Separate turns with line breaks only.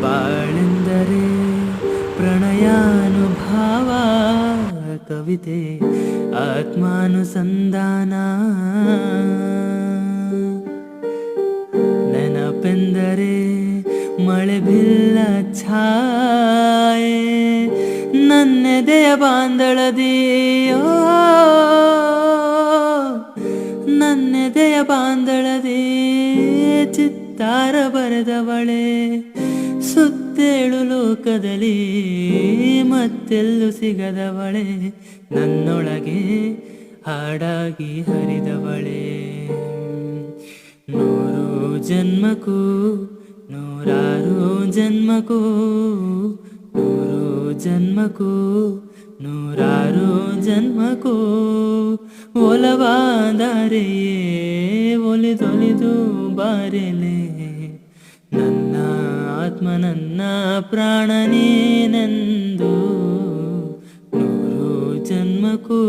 ಬಾಳೆಂದರೆ ಪ್ರಣಯಾನುಭಾವ, ಕವಿತೆ ಆತ್ಮಾನುಸಂಧಾನ. ನೆನಪೆಂದರೆ ಮಳೆ ಬಿಲ್ಲ ಛಾಯೆ, ನನ್ನೆದೆಯ ಬಾಂದಳದಿಯೋ, ನನ್ನೆದೆಯ ಬಾಂದಳದಿ ಚಿತ್ತಾರ ಬರೆದವಳೆ. ಸುತ್ತೇಳು ಲೋಕದಲ್ಲಿ ಮತ್ತೆಲ್ಲೂ ಸಿಗದವಳೆ, ನನ್ನೊಳಗೆ ಹಾಡಾಗಿ ಹರಿದವಳೆ. ನೂರು ಜನ್ಮಕ್ಕೂ ನೂರಾರು ಜನ್ಮಕ್ಕೂ, ನೂರು ಜನ್ಮಕ್ಕೂ ನೂರಾರು ಜನ್ಮಕ್ಕೂ ಒಲವಾದರೆಯೇ ಒಲಿದೊಲಿದು ಬಾರೆಲೆ. ನನ್ನ ಆತ್ಮ ನನ್ನ ಪ್ರಾಣ ನೀನೆಂದು, ನೂರು ಜನ್ಮಕ್ಕೂ